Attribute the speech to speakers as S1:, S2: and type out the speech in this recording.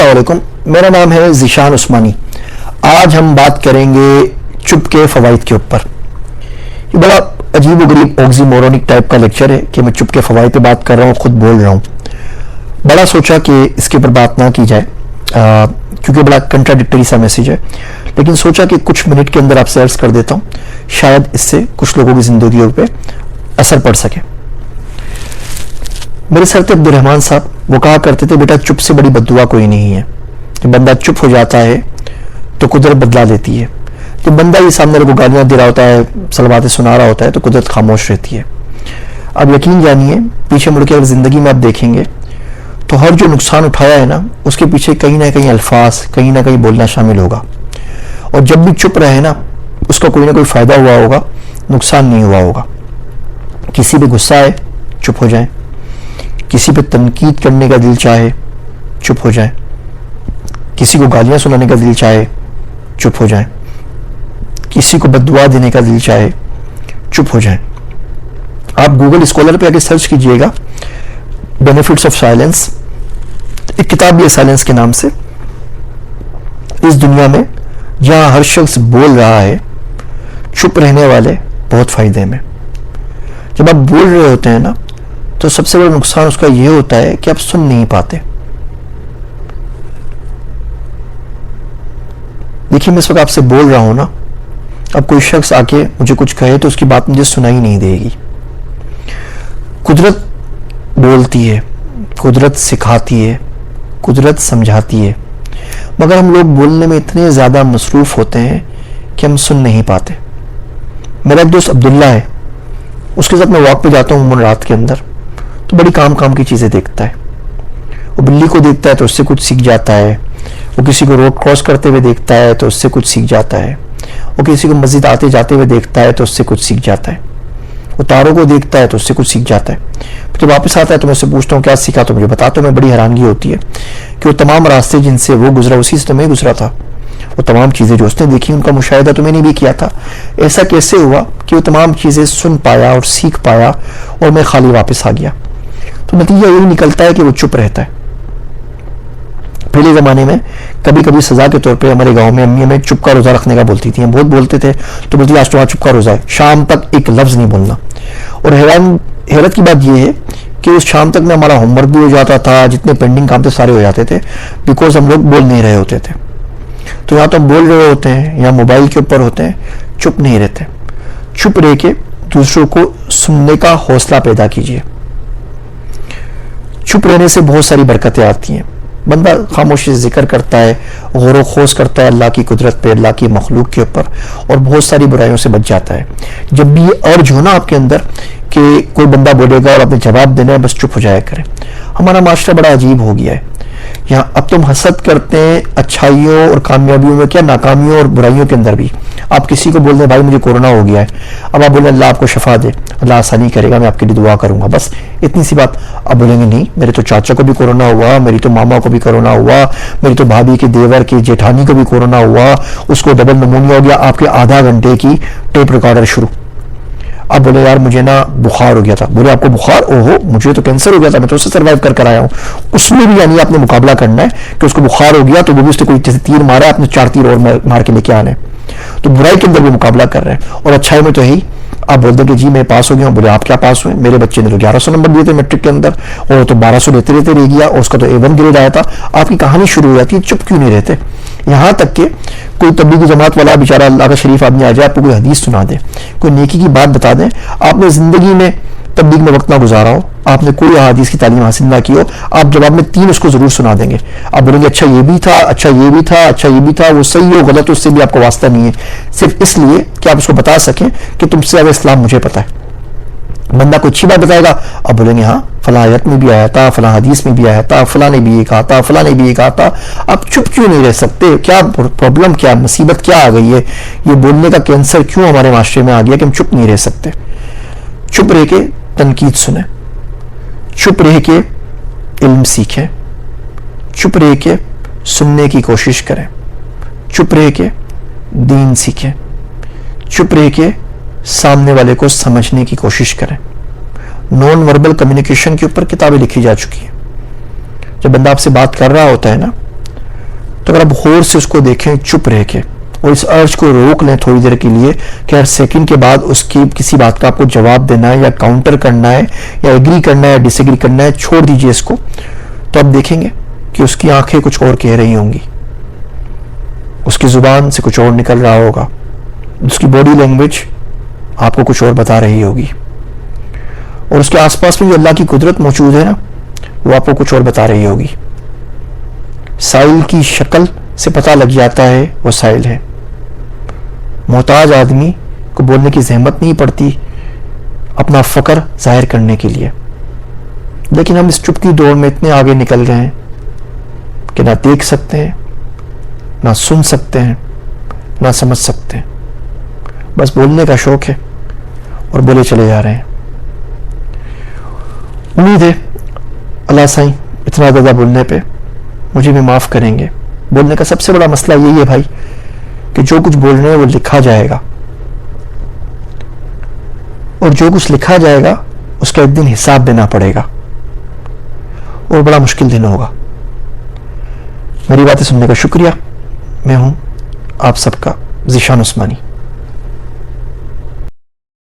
S1: السلام علیکم، میرا نام ہے ذیشان عثمانی۔ آج ہم بات کریں گے چپ کے فوائد کے اوپر۔ یہ بڑا عجیب و غریب اوگزی مورونک ٹائپ کا لیکچر ہے کہ میں چپ کے فوائد پہ بات کر رہا ہوں، خود بول رہا ہوں۔ بڑا سوچا کہ اس کے اوپر بات نہ کی جائے کیونکہ بڑا کنٹراڈکٹری سا میسیج ہے، لیکن سوچا کہ کچھ منٹ کے اندر آپ سے عرض کر دیتا ہوں، شاید اس سے کچھ لوگوں کی زندگیوں پہ اثر پڑ سکے۔ میرے سر تھے عبدالرحمان صاحب، وہ کہا کرتے تھے بیٹا چپ سے بڑی بد دعا کوئی نہیں ہے۔ جب بندہ چپ ہو جاتا ہے تو قدرت بدلا لیتی ہے۔ جب بندہ یہ سامنے کو گالیاں دے رہا ہوتا ہے، صلواتیں سنا رہا ہوتا ہے، تو قدرت خاموش رہتی ہے۔ اب یقین جانیے، پیچھے مڑ کے اگر زندگی میں آپ دیکھیں گے تو ہر جو نقصان اٹھایا ہے نا، اس کے پیچھے کہیں نہ کہیں الفاظ، کہیں نہ کہیں بولنا شامل ہوگا، اور جب بھی چپ رہے نا اس کا کوئی نہ کوئی فائدہ ہوا ہوگا، نقصان نہیں ہوا ہوگا۔ کسی پہ غصہ ہے چپ ہو جائیں، کسی پہ تنقید کرنے کا دل چاہے چپ ہو جائیں، کسی کو گالیاں سنانے کا دل چاہے چپ ہو جائیں، کسی کو بد دعا دینے کا دل چاہے چپ ہو جائیں۔ آپ گوگل اسکالر پہ آگے سرچ کیجئے گا بینیفٹس آف سائلنس، ایک کتاب بھی ہے سائلنس کے نام سے۔ اس دنیا میں جہاں ہر شخص بول رہا ہے، چپ رہنے والے بہت فائدے میں۔ جب آپ بول رہے ہوتے ہیں نا تو سب سے بڑا نقصان اس کا یہ ہوتا ہے کہ آپ سن نہیں پاتے۔ دیکھیے میں اس وقت آپ سے بول رہا ہوں نا، اب کوئی شخص آ کے مجھے کچھ کہے تو اس کی بات مجھے سنائی نہیں دے گی۔ قدرت بولتی ہے، قدرت سکھاتی ہے، قدرت سمجھاتی ہے، مگر ہم لوگ بولنے میں اتنے زیادہ مصروف ہوتے ہیں کہ ہم سن نہیں پاتے۔ میرا ایک دوست عبداللہ ہے، اس کے ساتھ میں واک پہ جاتا ہوں رات کے اندر، تو بڑی کام کی چیزیں دیکھتا ہے۔ وہ بلی کو دیکھتا ہے تو اس سے کچھ سیکھ جاتا ہے، وہ کسی کو روڈ کراس کرتے ہوئے دیکھتا ہے تو اس سے کچھ سیکھ جاتا ہے، وہ کسی کو مسجد آتے جاتے ہوئے دیکھتا ہے تو اس سے کچھ سیکھ جاتا ہے، وہ تاروں کو دیکھتا ہے تو اس سے کچھ سیکھ جاتا ہے۔ پھر جب واپس آتا ہے تو میں اس سے پوچھتا ہوں کیا سیکھا، تو مجھے بتاتا ہوں، میں بڑی حیرانگی ہوتی ہے کہ وہ تمام راستے جن سے وہ گزرا اسی سے تو میں گزرا تھا، وہ تمام چیزیں جو اس نے دیکھی ان کا مشاہدہ تو میں نے بھی کیا تھا۔ ایسا کیسے ہوا کہ وہ تمام چیزیں سن پایا اور سیکھ پایا اور میں خالی واپس آ گیا؟ تو نتیجہ یہی نکلتا ہے کہ وہ چپ رہتا ہے۔ پہلے زمانے میں کبھی کبھی سزا کے طور پہ ہمارے گاؤں میں امی ہمیں چپ کا روزہ رکھنے کا بولتی تھی، ہم بہت بولتے تھے تو بولتی آج تو چپ کا روزہ ہے، شام تک ایک لفظ نہیں بولنا۔ اور حیرت کی بات یہ ہے کہ اس شام تک میں ہمارا ہوم ورک بھی ہو جاتا تھا، جتنے پینڈنگ کام تھے سارے ہو جاتے تھے، بیکاز ہم لوگ بول نہیں رہے ہوتے تھے۔ تو یہاں تو ہم بول رہے ہوتے ہیں یا موبائل کے اوپر ہوتے ہیں، چپ نہیں رہتے۔ چپ رہ کے دوسروں کو سننے کا حوصلہ پیدا کیجیے۔ چپ رہنے سے بہت ساری برکتیں آتی ہیں۔ بندہ خاموشی سے ذکر کرتا ہے، غور و خوض کرتا ہے اللہ کی قدرت پہ، اللہ کی مخلوق کے اوپر، اور بہت ساری برائیوں سے بچ جاتا ہے۔ جب بھی یہ ارج ہو نا آپ کے اندر کہ کوئی بندہ بولے گا اور آپ نے جواب دینا ہے، بس چپ ہو جایا کریں۔ ہمارا معاشرہ بڑا عجیب ہو گیا ہے، یہاں اب تم حسد کرتے ہیں اچھائیوں اور کامیابیوں میں، کیا ناکامیوں اور برائیوں کے اندر بھی۔ آپ کسی کو بول دیں بھائی مجھے کورونا ہو گیا ہے، اب آپ بولیں اللہ آپ کو شفا دے، اللہ آسانی کرے گا، میں آپ کے لیے دعا کروں گا، بس اتنی سی بات۔ آپ بولیں گے نہیں میرے تو چاچا کو بھی کورونا ہوا، میری تو ماما کو بھی کورونا ہوا، میری تو بھابھی کے دیور کی جیٹھانی کو بھی کورونا ہوا، اس کو ڈبل نمونیا ہو گیا۔ آپ کے آدھا گھنٹے کی ٹیپ ریکارڈر شروع۔ آپ بولے یار مجھے نا بخار ہو گیا تھا، بولے آپ کو بخار؟ اوہو مجھے تو کینسر ہو گیا تھا، میں تو اس سے سروائیو کر آیا ہوں۔ اس میں بھی یعنی آپ نے مقابلہ کرنا ہے کہ اس کو بخار ہو گیا تو وہ بھی اس نے کوئی جیسے تیر مارا، آپ نے 4 تیر اور مار کے لے کے آنے۔ تو برائی کے اندر بھی مقابلہ کر رہے ہیں، اور اچھائی میں تو یہی آپ بولتے ہیں کہ جی میں پاس ہو گیا ہوں، بولے آپ کیا پاس ہوئے؟ میرے بچے نے تو 1100 نمبر دیے تھے میٹرک کے اندر، اور تو 1200 لیتے رہ گیا، اور اس کا تو A1 گریڈ آیا تھا۔ آپ کی کہانی شروع ہو جاتی ہے، چپ کیوں نہیں رہتے؟ یہاں تک کہ کوئی تبلیغی جماعت والا بیچارہ اللہ کا شریف آدمی آ جائے، آپ کو کوئی حدیث سنا دے، کوئی نیکی کی بات بتا دیں، آپ نے زندگی میں تبلیغ میں وقت نہ گزارا ہو، آپ نے کوئی احادیث کی تعلیم حاصل نہ کی ہو، آپ جواب میں 3 اس کو ضرور سنا دیں گے۔ آپ بولیں گے اچھا یہ بھی تھا، اچھا یہ بھی تھا، اچھا یہ بھی تھا، وہ صحیح ہو غلط اس سے بھی آپ کو واسطہ نہیں ہے، صرف اس لیے کہ آپ اس کو بتا سکیں کہ تم سے زیادہ اسلام مجھے پتا ہے۔ بندہ کوئی اچھی بات بتائے گا، آپ بولیں گے ہاں فلاں آیت میں بھی آیا تھا، فلاں حدیث میں بھی آیا تھا، فلاں نے بھی یہ کہا تھا، فلاں نے بھی یہ کہا تھا۔ آپ چپ کیوں نہیں رہ سکتے؟ کیا پرابلم، کیا مصیبت کیا آ گئی ہے؟ یہ بولنے کا کینسر کیوں ہمارے معاشرے میں آ گیا کہ ہم چپ نہیں رہ سکتے؟ چپ رہ کے تنقید سنیں، چپ رہ کے علم سیکھیں، چپ رہ کے سننے کی کوشش کریں، چپ رہ کے دین سیکھیں، چپ رہ کے سامنے والے کو سمجھنے کی کوشش کریں۔ نان وربل کمیونیکیشن کے اوپر کتابیں لکھی جا چکی ہیں۔ جب بندہ آپ سے بات کر رہا ہوتا ہے نا تو اگر آپ غور سے اس کو دیکھیں چپ رہ کے اور اس ارج کو روک لیں تھوڑی دیر کے لیے کہ ہر سیکنڈ کے بعد اس کی کسی بات کا آپ کو جواب دینا ہے یا کاؤنٹر کرنا ہے یا ایگری کرنا ہے یا ڈس ایگری کرنا ہے، چھوڑ دیجئے اس کو، تو آپ دیکھیں گے کہ اس کی آنکھیں کچھ اور کہہ رہی ہوں گی، اس کی زبان سے کچھ اور نکل رہا ہوگا، اس کی باڈی لینگویج آپ کو کچھ اور بتا رہی ہوگی، اور اس کے آس پاس میں جو اللہ کی قدرت موجود ہے نا وہ آپ کو کچھ اور بتا رہی ہوگی۔ سائل کی شکل سے پتہ لگ جاتا ہے وہ سائل ہے۔ محتاج آدمی کو بولنے کی زحمت نہیں پڑتی اپنا فقر ظاہر کرنے کے لیے، لیکن ہم اس چپ کی دوڑ میں اتنے آگے نکل گئے ہیں کہ نہ دیکھ سکتے ہیں، نہ سن سکتے ہیں، نہ سمجھ سکتے ہیں، بس بولنے کا شوق ہے اور بولے چلے جا رہے ہیں۔ امید ہے اللہ سائیں اتنا زیادہ بولنے پہ مجھے بھی معاف کریں گے۔ بولنے کا سب سے بڑا مسئلہ یہی ہے بھائی کہ جو کچھ بول رہے ہیں وہ لکھا جائے گا، اور جو کچھ لکھا جائے گا اس کا ایک دن حساب دینا پڑے گا، اور بڑا مشکل دن ہوگا۔ میری باتیں سننے کا شکریہ۔ میں ہوں آپ سب کا ذیشان عثمانی۔